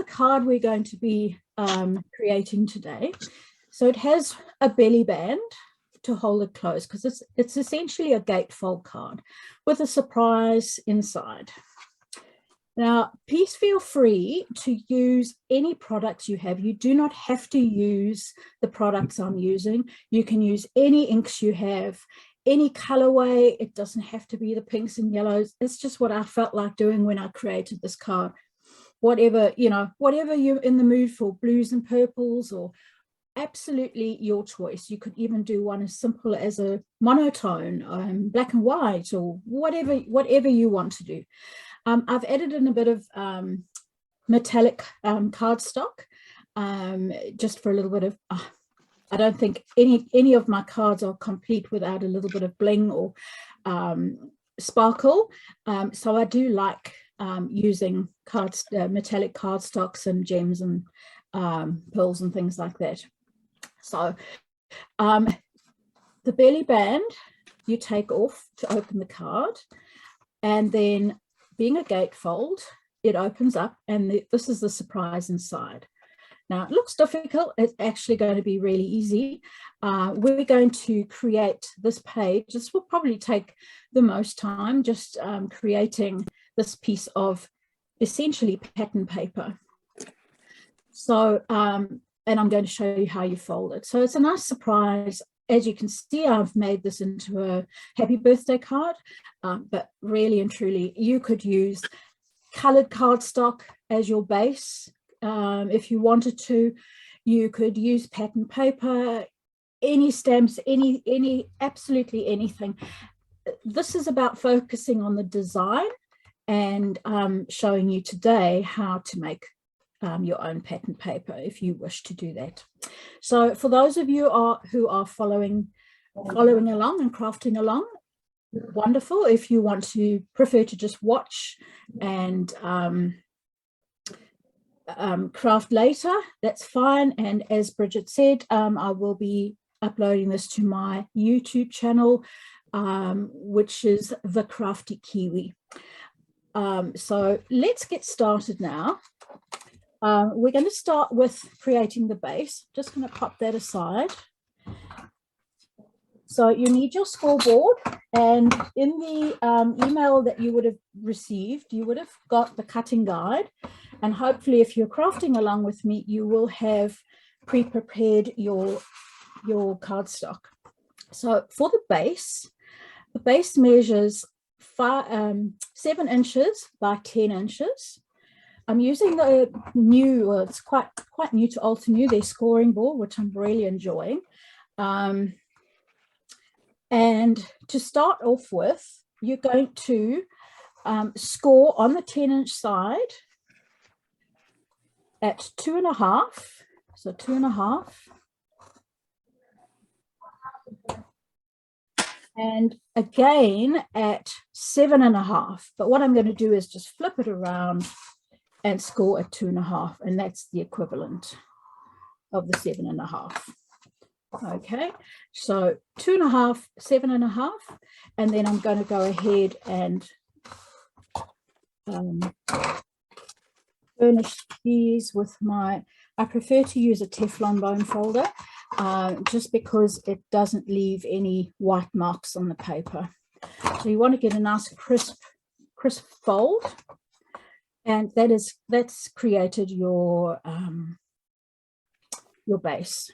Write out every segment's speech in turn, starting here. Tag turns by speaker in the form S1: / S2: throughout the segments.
S1: the card we're going to be creating today. So it has a belly band to hold it closed because it's essentially a gatefold card with a surprise inside. Now, please feel free to use any products you have. You do not have to use the products I'm using. You can use any inks you have, any colorway. It doesn't have to be the pinks and yellows. It's just what I felt like doing when I created this card. Whatever, you know, whatever you're in the mood for, blues and purples, or absolutely your choice. You could even do one as simple as a monotone, black and white, or whatever you want to do. I've added in a bit of metallic cardstock, just for a little bit of, I don't think any of my cards are complete without a little bit of bling or sparkle. So I do like using metallic cardstocks and gems and pearls and things like that. So the belly band you take off to open the card, and then being a gatefold, it opens up, and this is the surprise inside. Now, it looks difficult. It's actually going to be really easy. We're going to create this page. This will probably take the most time, just creating this piece of essentially pattern paper. So, and I'm going to show you how you fold it. So it's a nice surprise. As you can see, I've made this into a happy birthday card, but really and truly, you could use colored cardstock as your base. If you wanted to, you could use pattern paper, any stamps, absolutely anything. This is about focusing on the design and showing you today how to make your own pattern paper if you wish to do that. So for those of you who are following along and crafting along, wonderful. If you want to prefer to just watch and craft later, that's fine. And as Bridget said, I will be uploading this to my YouTube channel, which is The Crafty Kiwi. So let's get started now. We're going to start with creating the base. Just going to pop that aside. So you need your scoreboard, and in the email that you would have received, you would have got the cutting guide, and hopefully if you're crafting along with me, you will have pre-prepared your cardstock. So for the base measures 7 inches by 10 inches. I'm using the new, well, it's quite new to Altenew, their scoring board, which I'm really enjoying. And to start off with, you're going to score on the 10-inch side at 2.5, so 2.5. And again at 7.5. But what I'm going to do is just flip it around and score at 2.5, and that's the equivalent of the 7.5. Okay, so 2.5, 7.5, and then I'm going to go ahead and furnish these with I prefer to use a Teflon bone folder, just because it doesn't leave any white marks on the paper. So you want to get a nice crisp fold, and that's created your base,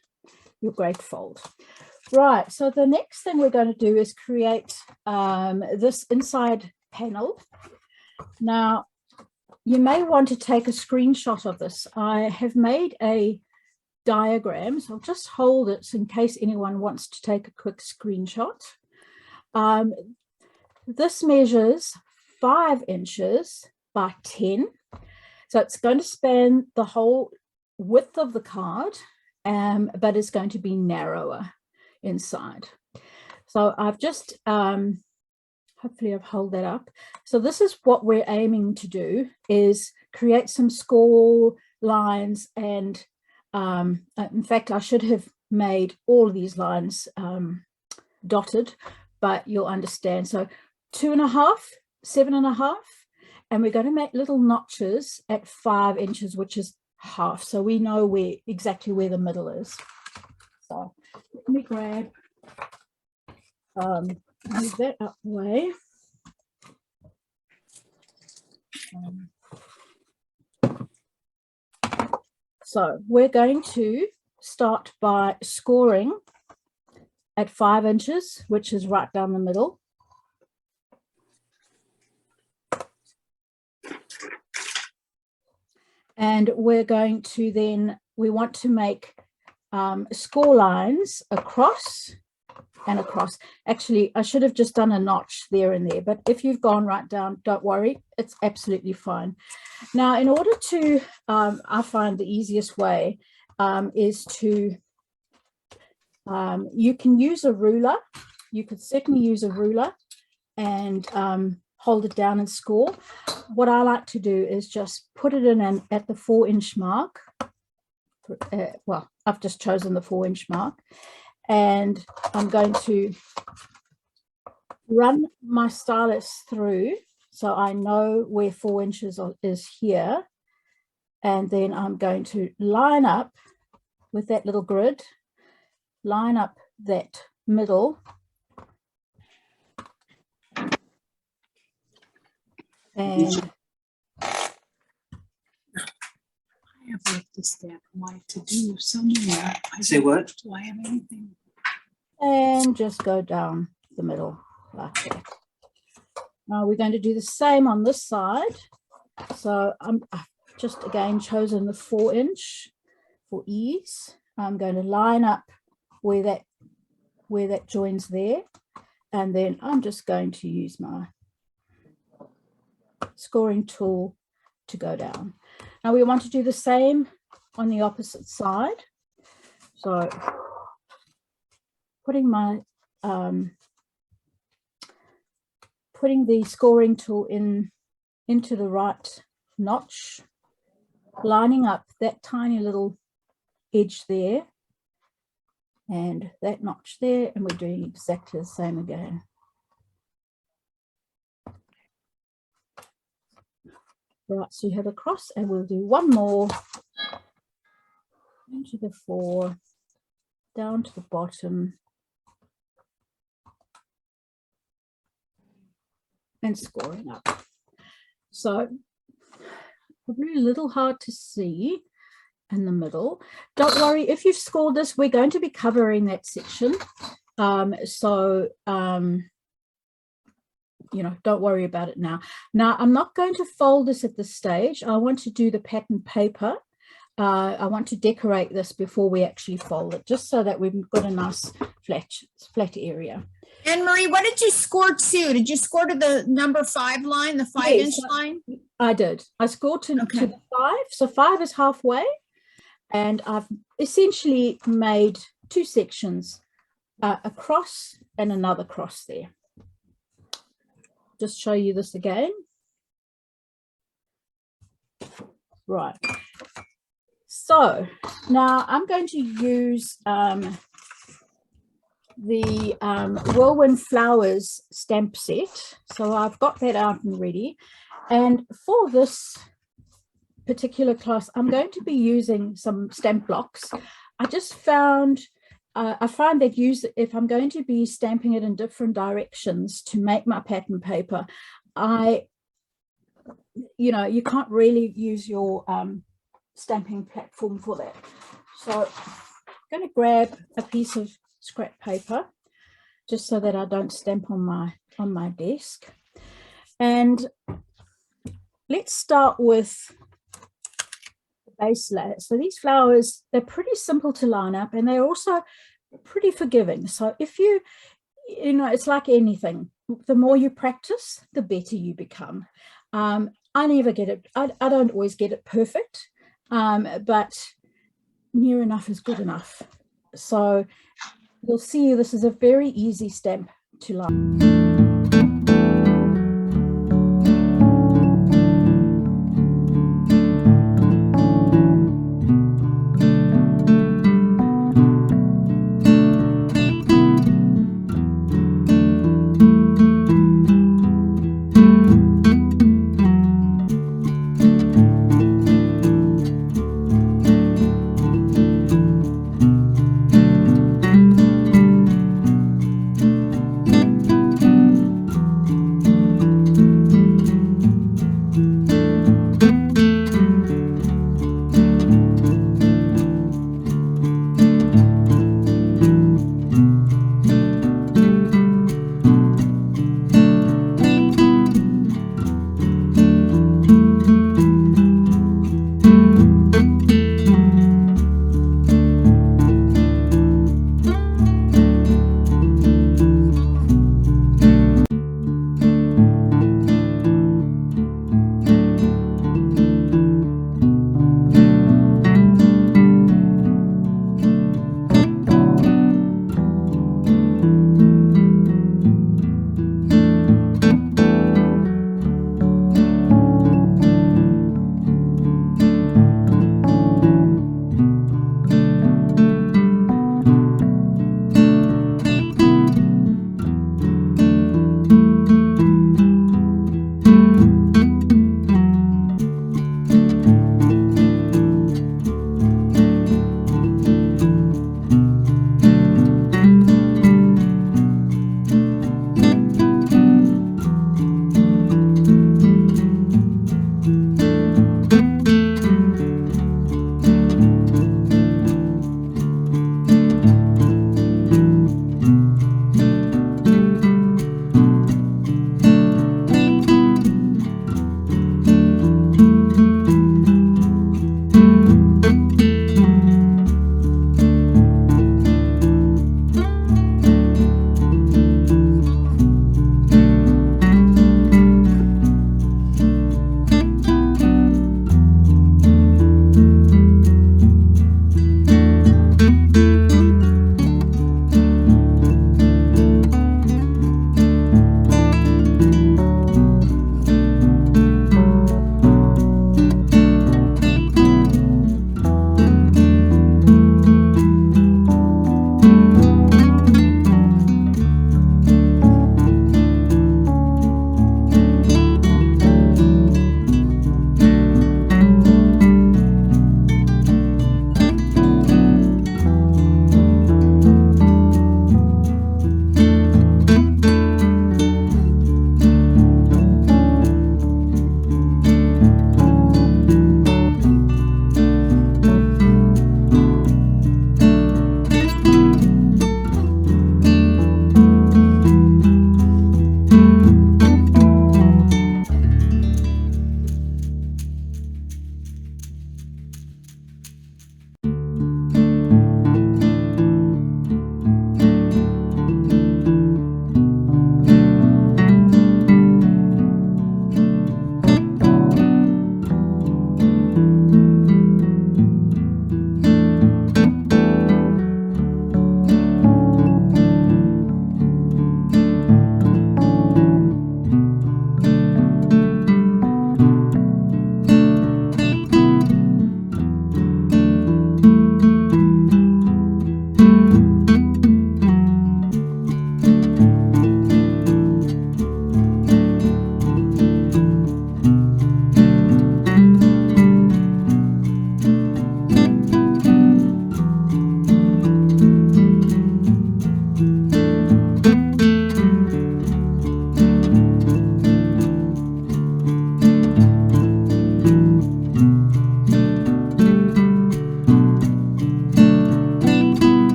S1: your great fold. Right, so the next thing we're going to do is create this inside panel. Now, you may want to take a screenshot of this. I have made a diagram, so I'll just hold it in case anyone wants to take a quick screenshot. This measures 5 inches by 10. So it's going to span the whole width of the card, but it's going to be narrower inside. So I've just, hopefully I've held that up. So this is what we're aiming to do, is create some score lines. And in fact, I should have made all of these lines dotted, but you'll understand. So 2.5, 7.5, and we're going to make little notches at 5 inches, which is half, so we know exactly where the middle is. So let me grab, move that up the way. So we're going to start by scoring at 5 inches, which is right down the middle. And we're going to then, we want to make score lines across and across. Actually, I should have just done a notch there and there, but if you've gone right down, don't worry, it's absolutely fine. Now, in order to, I find the easiest way is to, you can use a ruler. You could certainly use a ruler and hold it down and score. What I like to do is just put it in at the 4-inch mark. Well, I've just chosen the 4-inch mark, and I'm going to run my stylus through so I know where 4 inches is here, and then I'm going to line up with that little grid, line up that middle, and
S2: I have left a stamp my to-do somewhere.
S3: Say what?
S2: Do I have anything?
S1: and just go down the middle like that. Now we're going to do the same on this side. So I've just again chosen the 4-inch for ease. I'm going to line up where that joins there, and then I'm just going to use my scoring tool to go down. Now we want to do the same on the opposite side. So putting my putting the scoring tool into the right notch, lining up that tiny little edge there and that notch there, and we're doing exactly the same again. Right, so you have a cross, and we'll do one more into the 4, down to the bottom, and scoring up. So probably a little hard to see in the middle. Don't worry, if you've scored this, we're going to be covering that section. You know, don't worry about it now. Now, I'm not going to fold this at this stage. I want to do the pattern paper. I want to decorate this before we actually fold it, just so that we've got a nice flat area.
S4: Anne-Marie, what did you score to? Did you score to the number 5 line, the 5-inch line?
S1: I did. I scored to the 5. So 5 is halfway. And I've essentially made 2 sections, a cross and another cross there. Just show you this again. Right. So now I'm going to use the Whirlwind Flowers stamp set. So I've got that out and ready. And for this particular class, I'm going to be using some stamp blocks. I just found I find that if I'm going to be stamping it in different directions to make my pattern paper, you know, you can't really use your stamping platform for that. So I'm going to grab a piece of scrap paper just so that I don't stamp on my desk. And let's start with base layer. So these flowers, they're pretty simple to line up, and they're also pretty forgiving. So if you know, it's like anything, the more you practice, the better you become. I never get it, I don't always get it perfect, but near enough is good enough. So you'll see this is a very easy stamp to line.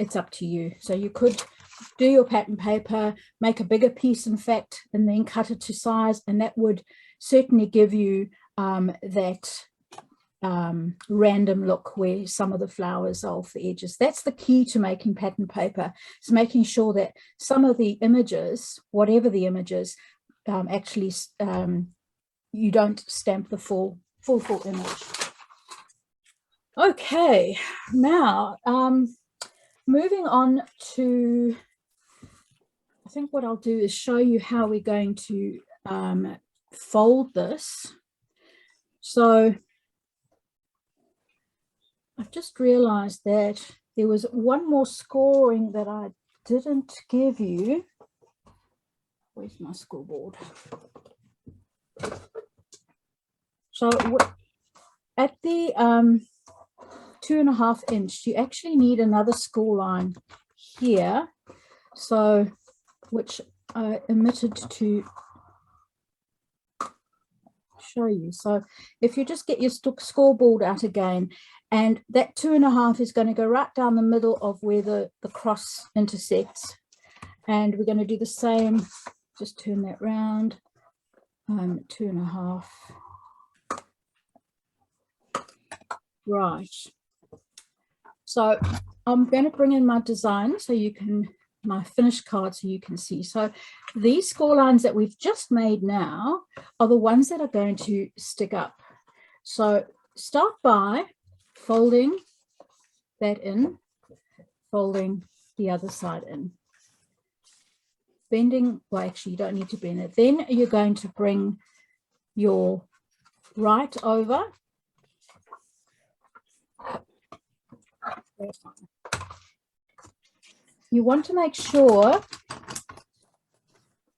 S1: it's up to you. So you could do your pattern paper, make a bigger piece, in fact, and then cut it to size, and that would certainly give you that random look where some of the flowers are off the edges. That's the key to making pattern paper, is making sure that some of the images, whatever the images, actually you don't stamp the full image. Okay, now moving on to, I think what I'll do is show you how we're going to fold this. So I've just realized that there was one more scoring that I didn't give you. Where's my scoreboard? So at the 2.5 inch, you actually need another score line here. So, which I omitted to show you. So if you just get your scoreboard out again, and that 2.5 is going to go right down the middle of where the cross intersects. And we're going to do the same, just turn that round, 2.5. Right. So I'm going to bring in my design so you can, my finished card so you can see. So these score lines that we've just made now are the ones that are going to stick up. So start by folding that in, folding the other side in, bending, well actually you don't need to bend it. Then you're going to bring your right over. You want to make sure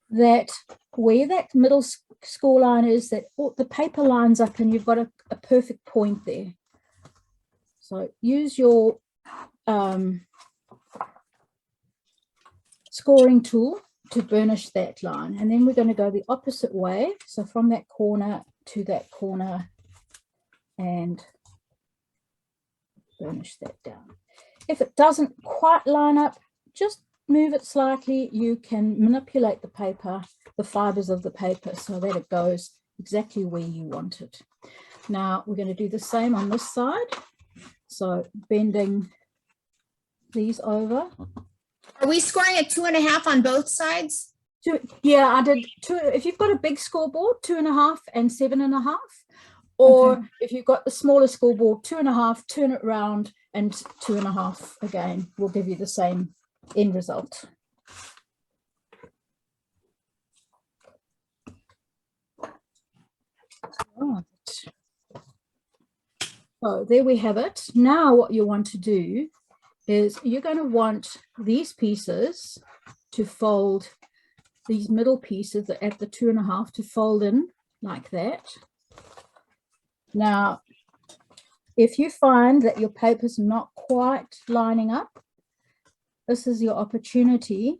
S1: that where that middle score line is, that the paper lines up and you've got a perfect point there. So use your scoring tool to burnish that line, and then we're going to go the opposite way, so from that corner to that corner and burnish that down. If it doesn't quite line up, just move it slightly. You can manipulate the paper, the fibers of the paper, so that it goes exactly where you want it. Now we're going to do the same on this side, so bending these over.
S4: Are we scoring at 2.5 on both sides?
S1: Yeah, I did two. If you've got a big scoreboard, 2.5 and 7.5, or
S4: Okay.
S1: if you've got the smaller scoreboard, 2.5, turn it round and 2.5 again will give you the same end result. Right. So there we have it. Now what you want to do is you're going to want these pieces to fold, these middle pieces at the 2.5 to fold in like that. Now, if you find that your paper's not quite lining up, this is your opportunity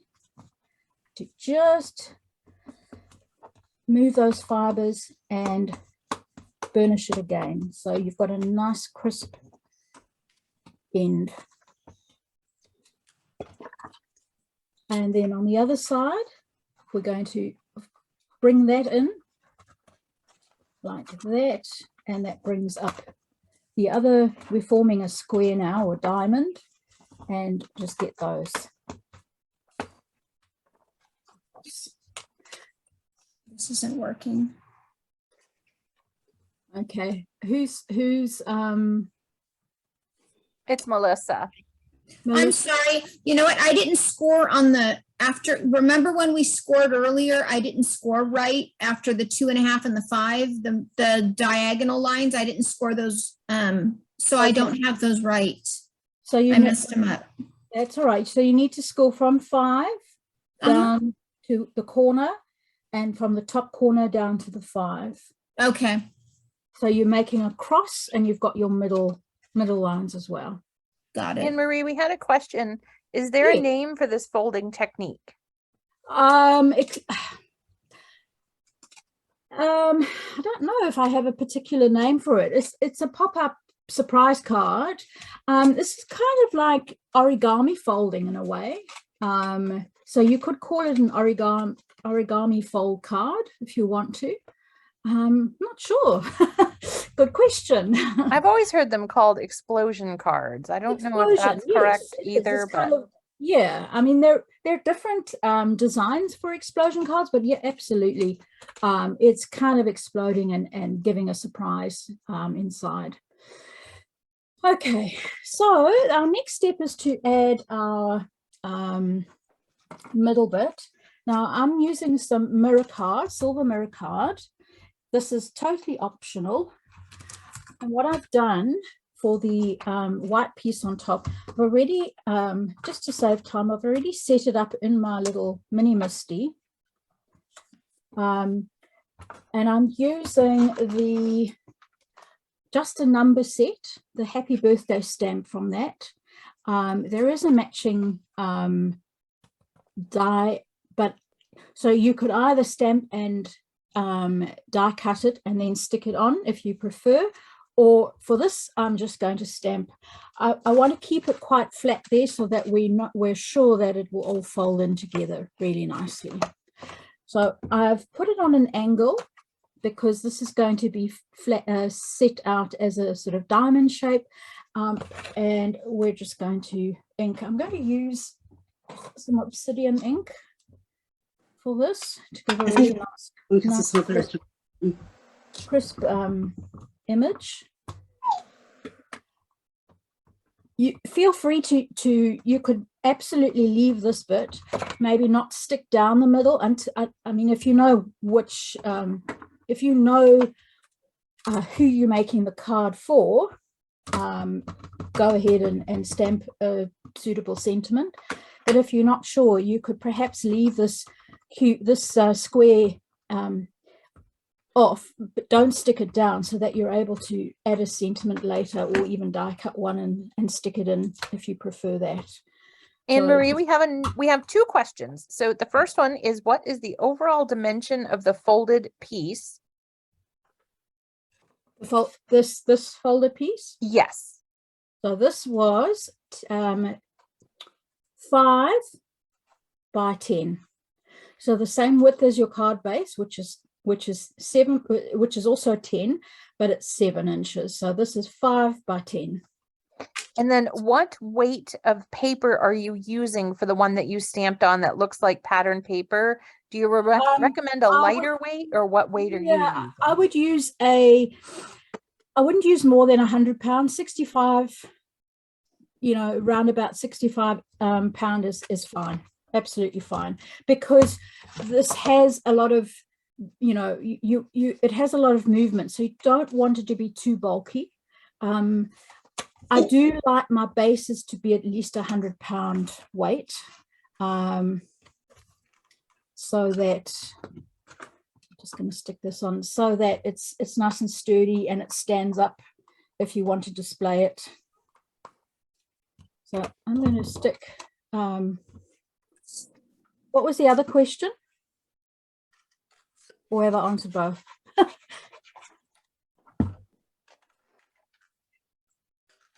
S1: to just move those fibers and burnish it again. So you've got a nice crisp end. And then on the other side, we're going to bring that in like that, and that brings up the other. We're forming a square now, or diamond, and just get those.
S4: This isn't working.
S1: Okay, who's
S3: It's Melissa.
S4: I'm sorry. You know what? I didn't score on the after. Remember when we scored earlier? I didn't score right after the 2.5 and the 5. The diagonal lines. I didn't score those. So I don't have those right.
S1: So you
S4: I messed them up.
S1: That's all right. So you need to score from 5 down to the corner, and from the top corner down to the 5.
S4: Okay.
S1: So you're making a cross, and you've got your middle lines as well.
S4: Got it.
S3: Anne Marie, we had a question. Is there
S1: Yeah.
S3: a name for this folding technique?
S1: I don't know if I have a particular name for it. It's a pop-up surprise card. This is kind of like origami folding in a way. So you could call it an origami fold card if you want to. Not sure. Good question.
S3: I've always heard them called explosion cards. I don't know if that's correct either, but
S1: yeah, I mean they're different designs for explosion cards, but yeah, absolutely. It's kind of exploding and giving a surprise inside. Okay, so our next step is to add our middle bit. Now I'm using some mirror card, silver mirror card. This is totally optional. And what I've done for the white piece on top, I've already, just to save time, I've already set it up in my little mini MISTI. And I'm using just a number set, the happy birthday stamp from that. There is a matching die, but so you could either stamp and die cut it and then stick it on if you prefer, or for this I'm just going to stamp. I want to keep it quite flat there so that we're sure that it will all fold in together really nicely. So I've put it on an angle because this is going to be flat, set out as a sort of diamond shape, and we're just going to ink. I'm going to use some obsidian ink for this to give a really nice crisp image. You feel free to you could absolutely leave this bit, maybe not stick down the middle. And I mean, if you know which, if you know who you're making the card for, go ahead and stamp a suitable sentiment. But if you're not sure, you could perhaps leave this square off, but don't stick it down so that you're able to add a sentiment later, or even die cut one and stick it in if you prefer that.
S3: Anne Marie, we have two questions. So the first one is, what is the overall dimension of the folded piece?
S1: This folded piece?
S3: Yes.
S1: So this was 5 by 10. So the same width as your card base, which is 7, which is also 10, but it's 7 inches. So this is 5 by 10.
S3: And then what weight of paper are you using for the one that you stamped on that looks like pattern paper? Do you recommend a lighter weight, or what weight are you using?
S1: I would use I wouldn't use more than 100 pounds, 65, around about 65 pound is fine. Absolutely fine, because this has a lot of, it has a lot of movement, so you don't want it to be too bulky. I do like my bases to be at least 100 pound weight, so that I'm just going to stick this on so that it's nice and sturdy and it stands up if you want to display it. So I'm going to stick. What was the other question? Or have I answered both?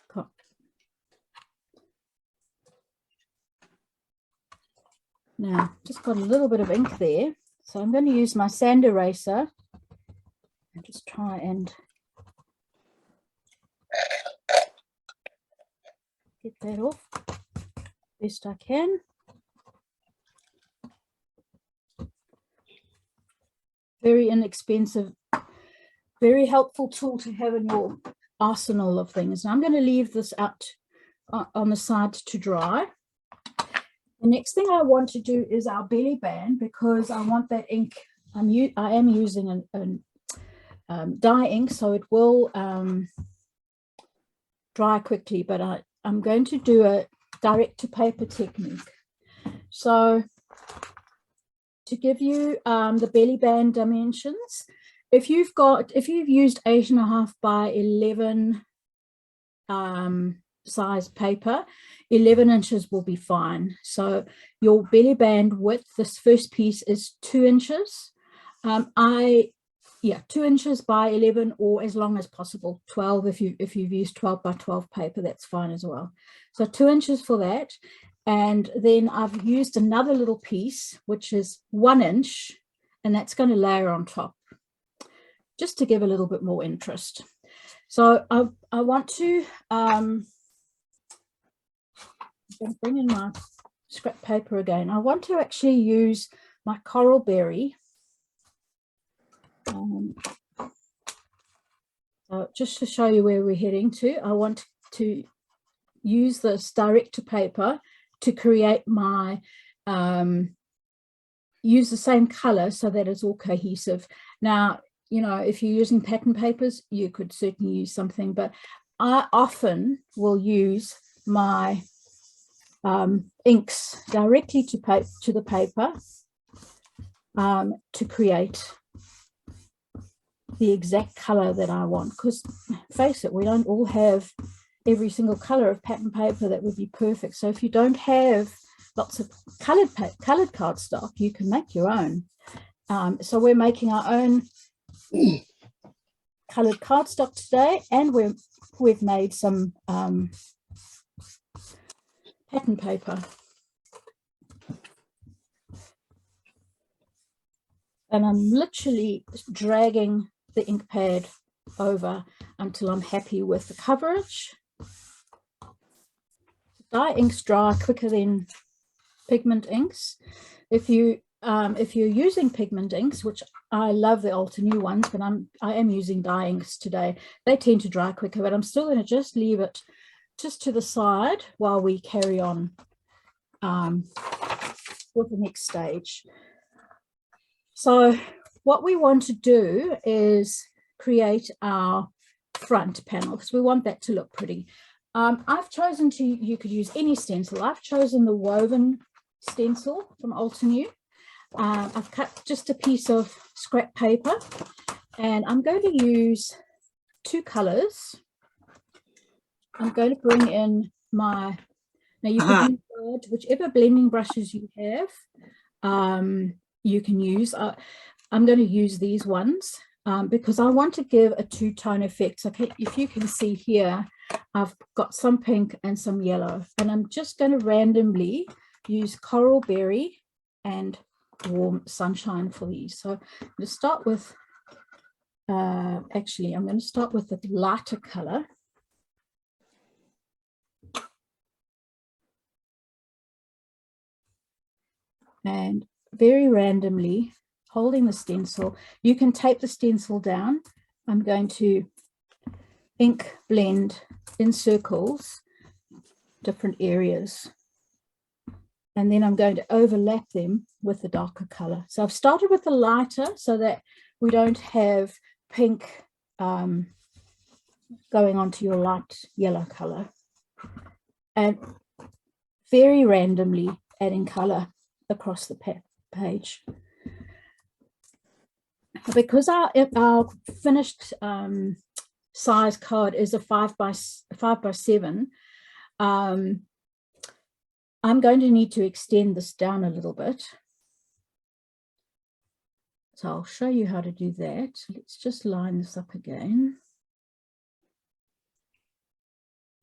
S1: Cool. Now, just got a little bit of ink there. So I'm going to use my sand eraser and just try and get that off best I can. Very inexpensive, very helpful tool to have in your arsenal of things. Now I'm going to leave this out on the side to dry. The next thing I want to do is our belly band, because I want that ink. I am using an dye ink, so it will dry quickly, but I'm going to do a direct to paper technique. So to give you the belly band dimensions, if you've used 8.5 by 11 size paper, 11 inches will be fine. So your belly band width, this first piece, is 2 inches. I yeah, 2 inches by 11, or as long as possible, 12. If you've used 12 by 12 paper, that's fine as well. So 2 inches for that. And then I've used another little piece, which is 1 inch, and that's going to layer on top, just to give a little bit more interest. So I want to bring in my scrap paper again. I want to actually use my coral berry. So just to show you where we're heading to, I want to use this direct to paper to create my, use the same color so that it's all cohesive. Now, you know, if you're using pattern papers, you could certainly use something, but I often will use my inks directly to the paper to create the exact color that I want, because face it, we don't all have every single color of pattern paper that would be perfect. So if you don't have lots of colored cardstock, you can make your own. So we're making our own colored cardstock today, and we've made some pattern paper. And I'm literally dragging the ink pad over until I'm happy with the coverage. Dye inks dry quicker than pigment inks. If you're using pigment inks, which I love the Altenew ones, but I am using dye inks today, they tend to dry quicker, but I'm still going to just leave it just to the side while we carry on with the next stage. So what we want to do is create our front panel, because we want that to look pretty. I've chosen to, you could use any stencil. I've chosen the woven stencil from Altenew. I've cut just a piece of scrap paper, and I'm going to use 2 colors. I'm going to bring in my, now you can use whichever blending brushes you have, you can use. I'm going to use these ones because I want to give a 2-tone effect. So if you can see here, I've got some pink and some yellow, and I'm just going to randomly use coral berry and warm sunshine for these. So I'm going to start with, actually, I'm going to start with the lighter color. And very randomly, holding the stencil, you can tape the stencil down. I'm going to ink blend in circles different areas, and then I'm going to overlap them with the darker color. So I've started with the lighter so that we don't have pink going onto your light yellow color, and very randomly adding color across the page. Because our finished size card is a 5 by 7, I'm going to need to extend this down a little bit. So I'll show you how to do that. Let's just line this up again.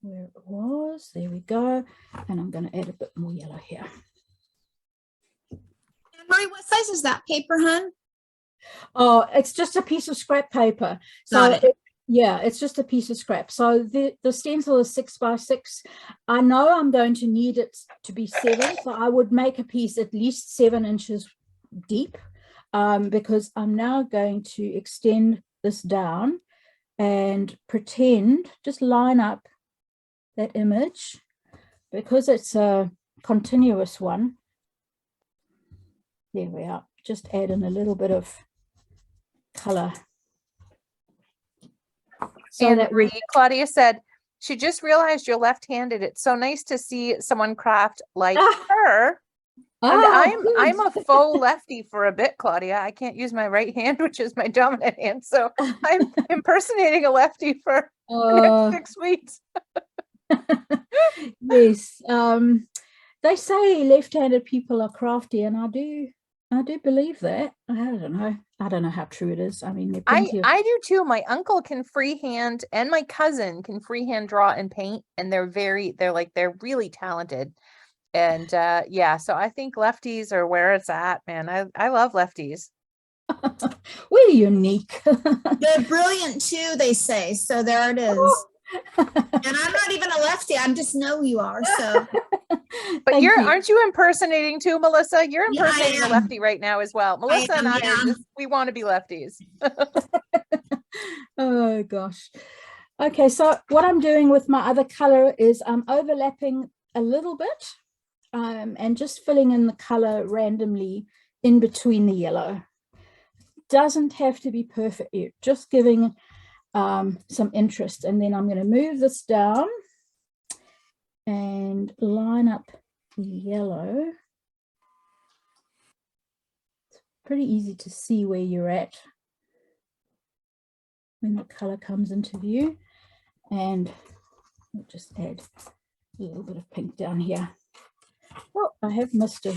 S1: Where it was, there we go. And I'm going to add a bit more yellow here.
S4: Marie, what size is that paper, hun?
S1: Oh, it's just a piece of scrap paper. So yeah, it's just a piece of scrap. So the stencil is 6 by 6. I know I'm going to need it to be 7, so I would make a piece at least 7 inches deep, because I'm now going to extend this down and pretend, just line up that image, because it's a continuous one. There we are. Just add in a little bit of color. So
S3: and
S1: that
S3: Claudia said she just realized you're left-handed. It's so nice to see someone craft like her. And I'm a faux lefty for a bit, Claudia. I can't use my right hand, which is my dominant hand. So I'm impersonating a lefty for the next 6 weeks.
S1: Yes. They say left-handed people are crafty, and I do I do believe that. I don't know. I don't know how true it is. I mean, there are plenty of
S3: I do too. My uncle can freehand and my cousin can freehand draw and paint, and they're really talented. And yeah, so I think lefties are where it's at, man. I love lefties.
S1: we're unique.
S4: They're brilliant too, they say. So there it is. And I'm not even a lefty. I just know you are. So
S3: But
S1: Thank you.
S3: aren't you impersonating too, Melissa? You're
S4: Yeah, I
S3: impersonating a
S4: am.
S3: lefty right now as well. Melissa and
S4: am,
S3: I
S4: yeah.
S3: are just, we want to be lefties.
S1: Oh gosh. Okay, so what I'm doing with my other color is I'm overlapping a little bit and just filling in the color randomly in between the yellow. Doesn't have to be perfect, you're just giving some interest. And then I'm going to move this down and line up the yellow. It's pretty easy to see where you're at when the color comes into view. And we'll just add a little bit of pink down here. Oh, I have missed a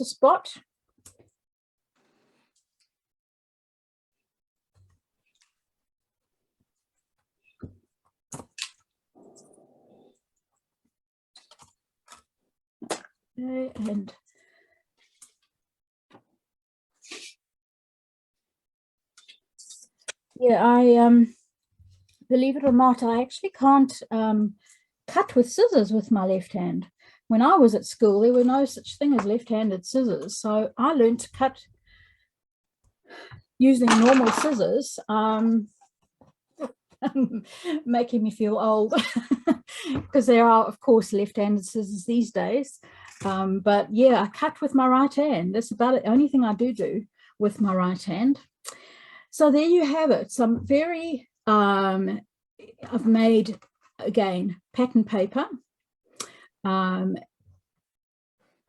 S1: spot. Okay, and yeah, I believe it or not, I actually can't cut with scissors with my left hand. When I was at school, there were no such thing as left-handed scissors, so I learned to cut using normal scissors, making me feel old because there are, of course, left-handed scissors these days. But yeah, I cut with my right hand. That's about it. The only thing I do with my right hand. So there you have it. Some very, I've made, again, pattern paper,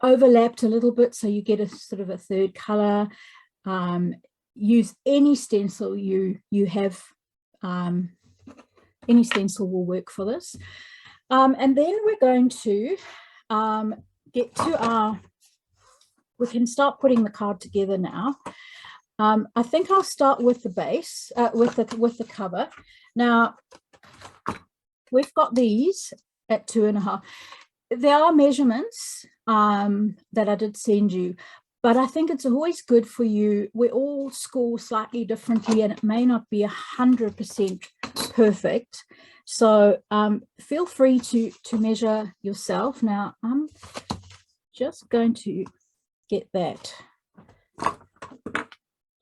S1: overlapped a little bit so you get a sort of a third color. Use any stencil you have. Any stencil will work for this. And then we're going to get to we can start putting the card together now. I think I'll start with the base, with the cover. Now, we've got these at 2.5. There are measurements that I did send you, but I think it's always good for you. We all score slightly differently, and it may not be 100% perfect. So feel free to measure yourself. Now, I'm just going to get that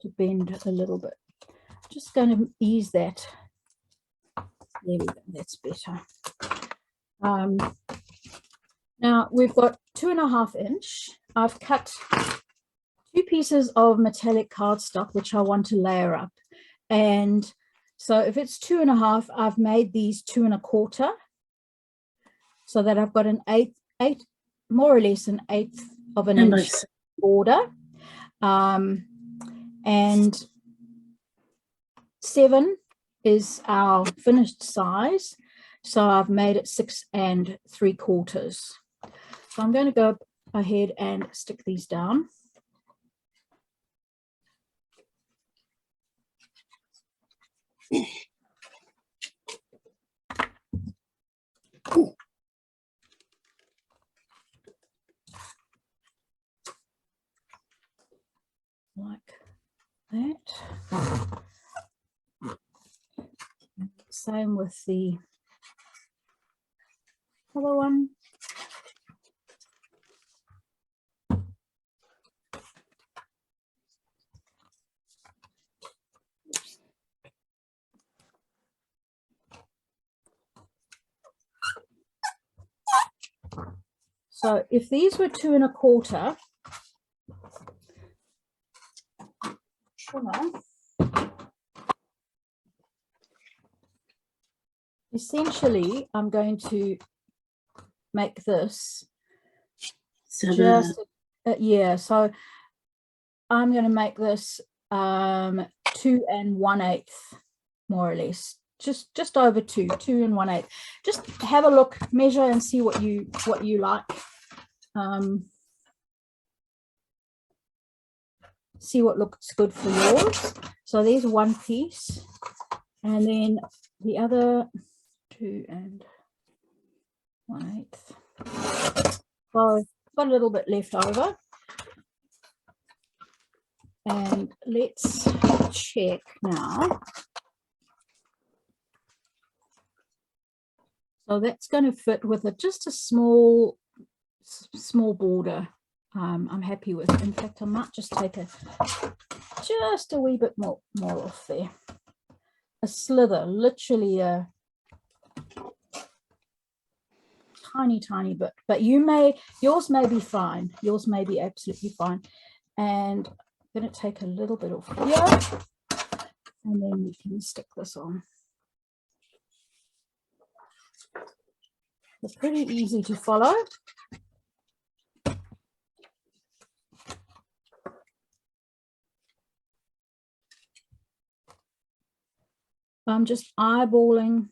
S1: to bend a little bit. Just going to ease that. There we go, that's better. Now we've got 2.5 inch. I've cut 2 pieces of metallic cardstock, which I want to layer up. And so if it's 2.5, I've made these 2.25, so that I've got an eighth, more or less an 1/8 of an inch border. And 7 is our finished size. So I've made it 6 3/4. So I'm going to go ahead and stick these down. Like that. Same with the other one. So if these were 2.25, essentially I'm going to make this just yeah, so I'm going to make this 2 1/8, more or less, just over 2 1/8. Just have a look, measure, and see what you like. see what looks good for yours. So there's one piece, and then the other 2 1/8. So got a little bit left over. And let's check now. So that's going to fit with just a small border. I'm happy with. In fact, I might just take just a wee bit more off there. A slither, literally a tiny bit. But yours may be fine. Yours may be absolutely fine. And I'm going to take a little bit off here, and then we can stick this on. It's pretty easy to follow. I'm just eyeballing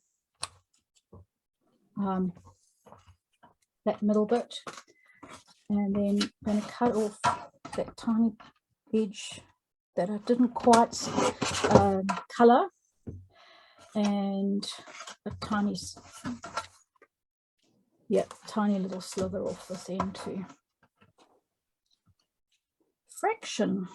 S1: that middle bit, and then I'm going to cut off that tiny edge that I didn't quite color, and a tiny little slither off this end too. Fraction.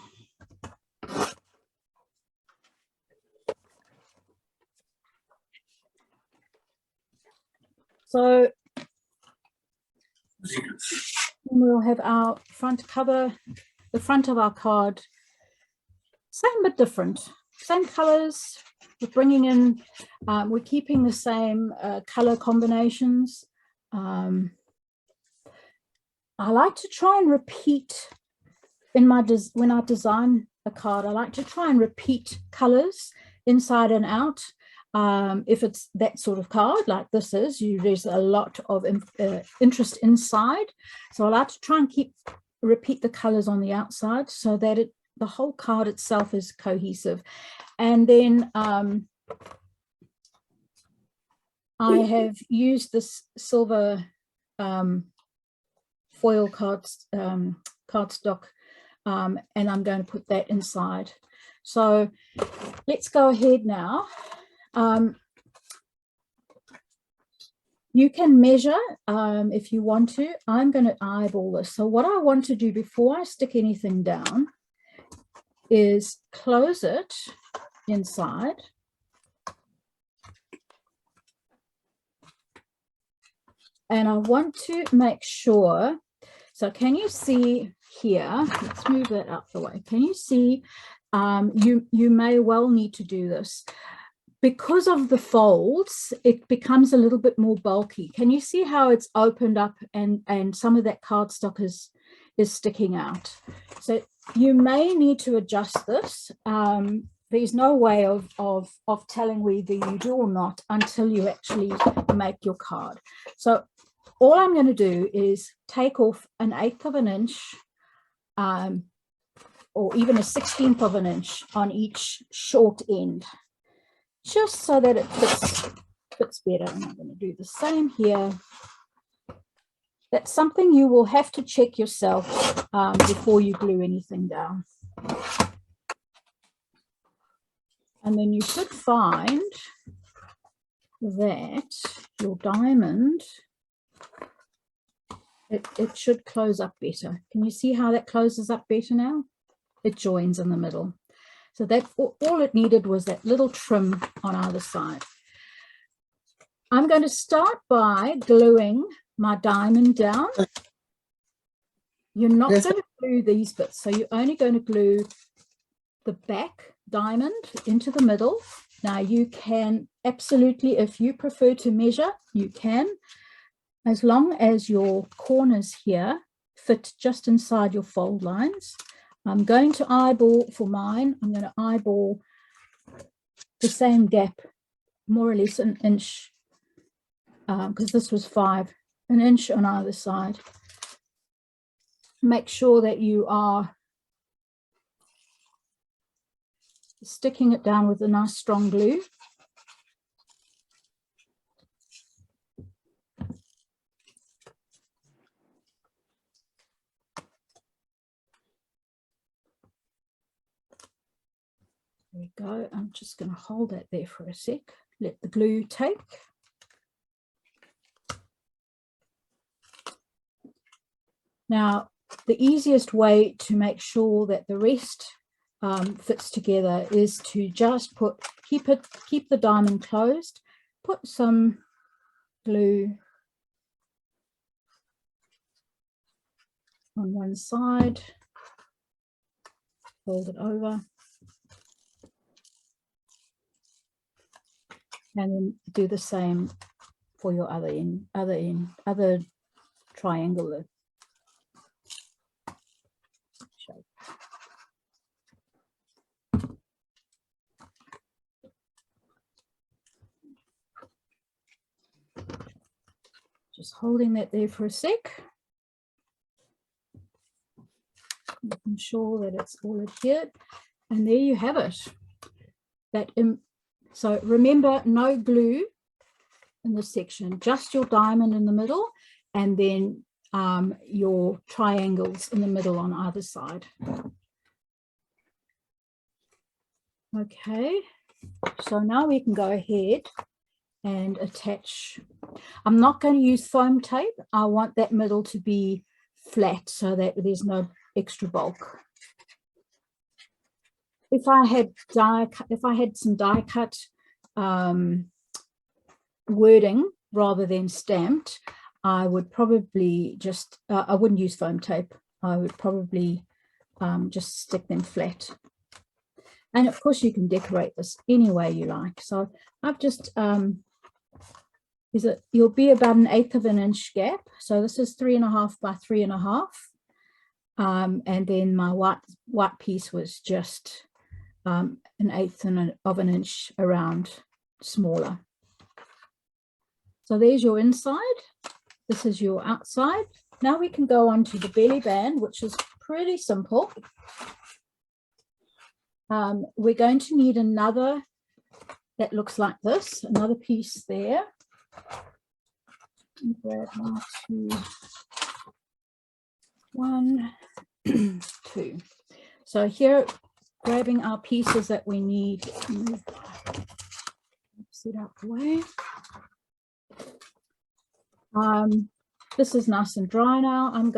S1: So we'll have our front cover, the front of our card, same but different, same colors. We're bringing in, we're keeping the same color combinations. I like to try and repeat in my when I design a card. I like to try and repeat colors inside and out. If it's that sort of card like this is, there's a lot of interest inside. So I like to try and repeat the colors on the outside so that the whole card itself is cohesive. And then I have used this silver foil cardstock, and I'm going to put that inside. So let's go ahead now. You can measure if you want to. I'm going to eyeball this. So what I want to do before I stick anything down is close it inside. And I want to make sure, so can you see here, let's move that out the way. Can you see, you may well need to do this. Because of the folds, it becomes a little bit more bulky. Can you see how it's opened up and some of that cardstock is sticking out? So you may need to adjust this. There's no way of telling whether you do or not until you actually make your card. So all I'm going to do is take off an 1/8 of an inch or even a 1/16 of an inch on each short end, just so that it fits better. And I'm going to do the same here. That's something you will have to check yourself before you glue anything down. And then you should find that your diamond, it should close up better. Can you see how that closes up better now? It joins in the middle. So that all it needed was that little trim on either side. I'm going to start by gluing my diamond down. You're not going to glue these bits, so you're only going to glue the back diamond into the middle. Now you can absolutely, if you prefer to measure, you can, as long as your corners here fit just inside your fold lines. I'm going to eyeball for mine. I'm going to eyeball the same gap, more or less an inch, because this was 5, an inch on either side. Make sure that you are sticking it down with a nice strong glue. There we go. I'm just going to hold that there for a sec. Let the glue take. Now, the easiest way to make sure that the rest fits together is to just keep the diamond closed, put some glue on one side, fold it over, and then do the same for your other triangular shape. Just holding that there for a sec, making sure that it's all adhered, and there you have it. So remember, no glue in this section, just your diamond in the middle, and then your triangles in the middle on either side. Okay, so now we can go ahead and attach. I'm not going to use foam tape. I want that middle to be flat so that there's no extra bulk. If I had some die cut wording rather than stamped, I would probably just I wouldn't use foam tape. I would probably just stick them flat. And of course you can decorate this any way you like. So I've just you'll be about 1/8 of an inch gap. So this is 3.5 by 3.5. And then my white piece was just 1/8 of an inch around smaller. So there's your inside. This is your outside. Now we can go on to the belly band, which is pretty simple. We're going to need another that looks like this, another piece there. Grab 1, 2, 1, 2. So here, grabbing our pieces that we need, sit out the way. This is nice and dry now. I'm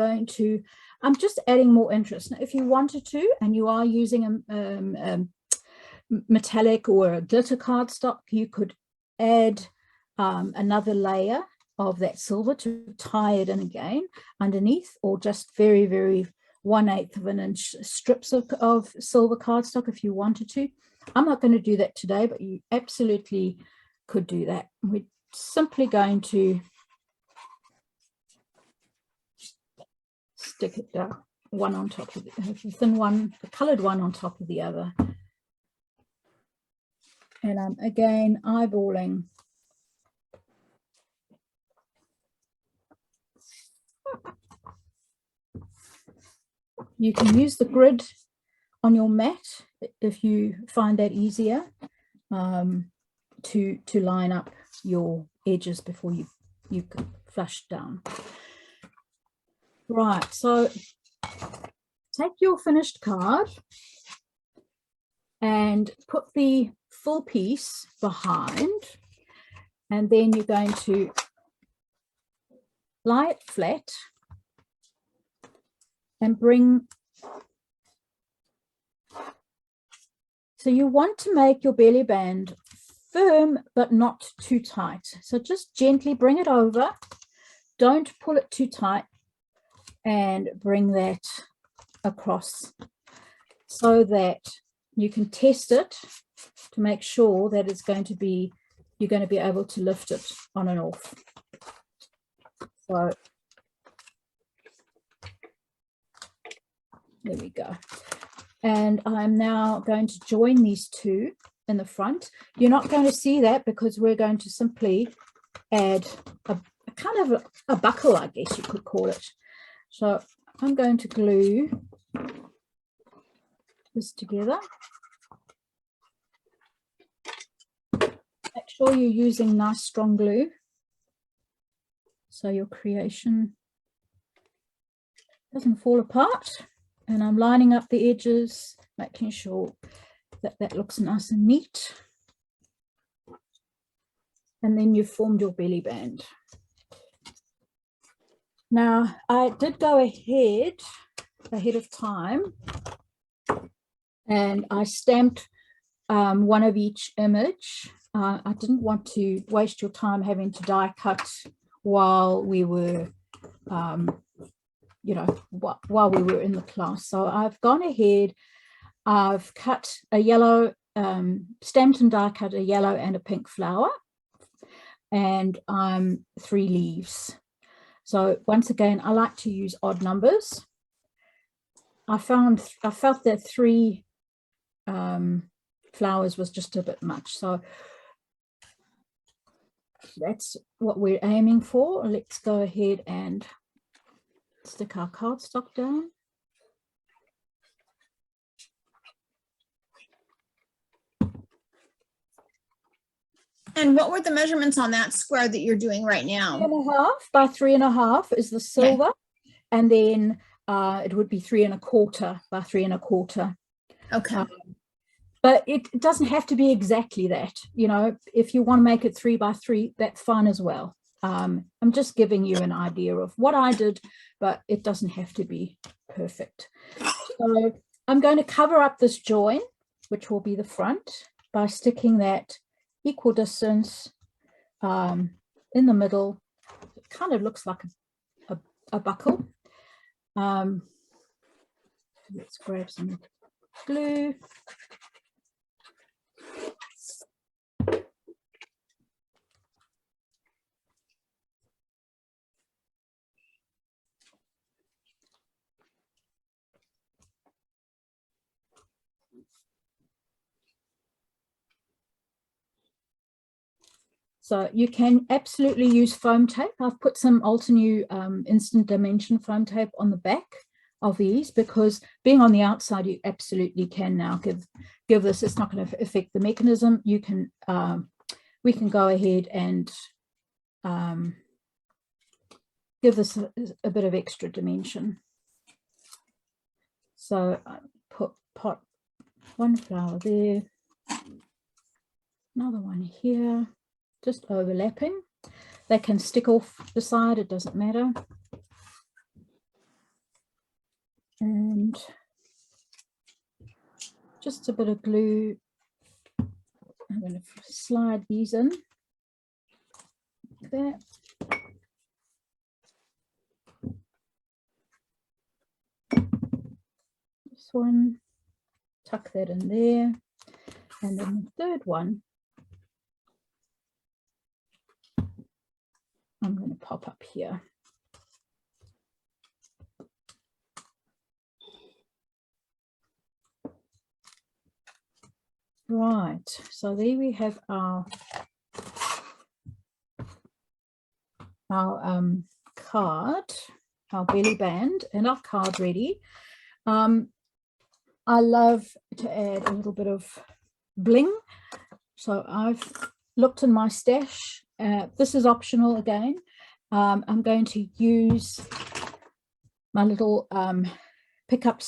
S1: just adding more interest. Now, if you wanted to, and you are using a metallic or a glitter cardstock, you could add another layer of that silver to tie it in again underneath, or just very, very 1/8 of an inch strips of silver cardstock if you wanted to. I'm not going to do that today, but you absolutely could do that. We're simply going to stick it down, one on top of the thin one, the colored one on top of the other. And I'm again eyeballing. You can use the grid on your mat if you find that easier, to line up your edges before you flush down. Right, so take your finished card and put the full piece behind, and then you're going to lie it flat and bring. So you want to make your belly band firm but not too tight. So just gently bring it over. Don't pull it too tight, and bring that across so that you can test it to make sure that it's going to be, you're going to be able to lift it on and off. So there we go. And I'm now going to join these two in the front. You're not going to see that because we're going to simply add a kind of a buckle, I guess you could call it. So I'm going to glue this together. Make sure you're using nice strong glue so your creation doesn't fall apart. And I'm lining up the edges, making sure that that looks nice and neat. And then you've formed your belly band. Now, I did go ahead of time, and I stamped one of each image. I didn't want to waste your time having to die cut while we were, you know, while we were in the class. So I've gone ahead, I've cut a yellow, stamped and die cut a yellow and a pink flower, and 3 leaves. So once again, I like to use odd numbers. I felt that 3 flowers was just a bit much. So that's what we're aiming for. Let's go ahead and stick our cardstock down.
S4: And what were the measurements on that square that you're doing right now?
S1: 3.5 by 3.5 is the silver, and then it would be 3 1/4 by 3 1/4.
S4: Okay.
S1: But it doesn't have to be exactly that. You know, if you want to make it 3 by 3, that's fine as well. I'm just giving you an idea of what I did, but it doesn't have to be perfect. So I'm going to cover up this join, which will be the front, by sticking that equal distance in the middle. It kind of looks like a buckle. Let's grab some glue. So you can absolutely use foam tape. I've put some Altenew instant dimension foam tape on the back of these, because being on the outside, you absolutely can now give this. It's not going to affect the mechanism. You can we can go ahead and give this a bit of extra dimension. So I pot 1 flower there, another one here, just overlapping. They can stick off the side, it doesn't matter. And just a bit of glue. I'm going to slide these in like that. This one, tuck that in there. And then the third one, I'm going to pop up here. Right, so there we have our card, our belly band, and our card ready. I love to add a little bit of bling, so I've looked in my stash. This is optional again. I'm going to use my little pickup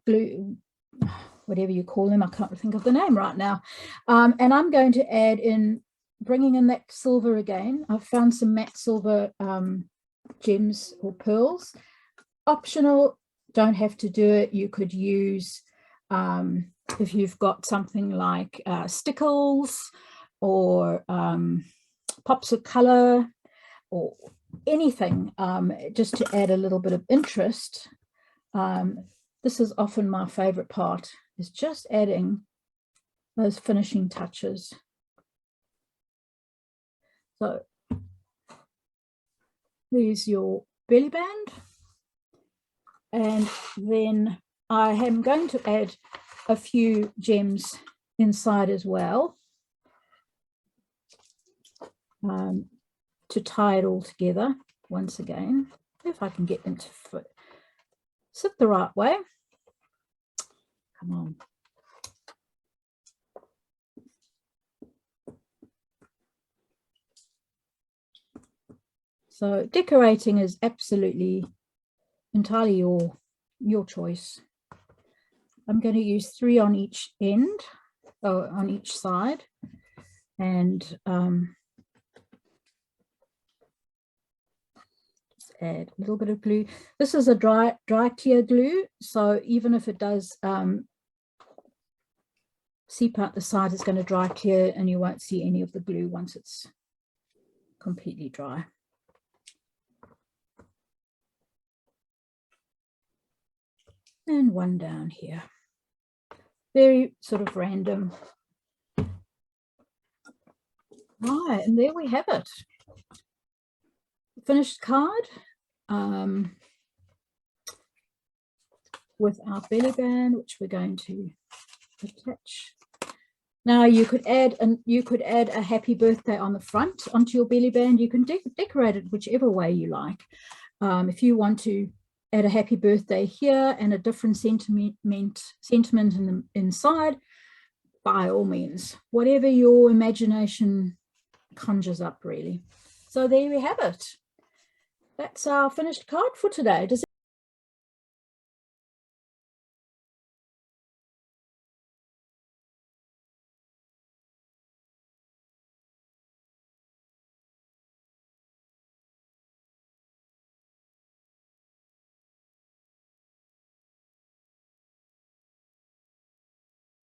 S1: glue, whatever you call them. I can't think of the name right now. And I'm going to add in, bringing in that silver again. I've found some matte silver gems or pearls. Optional, don't have to do it. You could use, if you've got something like stickles or pops of color or anything, just to add a little bit of interest. This is often my favorite part, is just adding those finishing touches. So there's your belly band, and then I am going to add a few gems inside as well, to tie it all together once again, if I can get them to sit the right way. Come on. So decorating is absolutely entirely your choice. I'm going to use 3 on each end, on each side, and just add a little bit of glue. This is a dry clear glue, so even if it does seep out the side, it's going to dry clear and you won't see any of the glue once it's completely dry. And one down here. Very sort of random. Right, and there we have it. Finished card with our belly band, which we're going to attach. Now you could add a happy birthday on the front onto your belly band. You can decorate it whichever way you like. If you want to add a happy birthday here and a different sentiment in the inside, by all means, whatever your imagination conjures up, really. So there we have it. That's our finished card for today. Does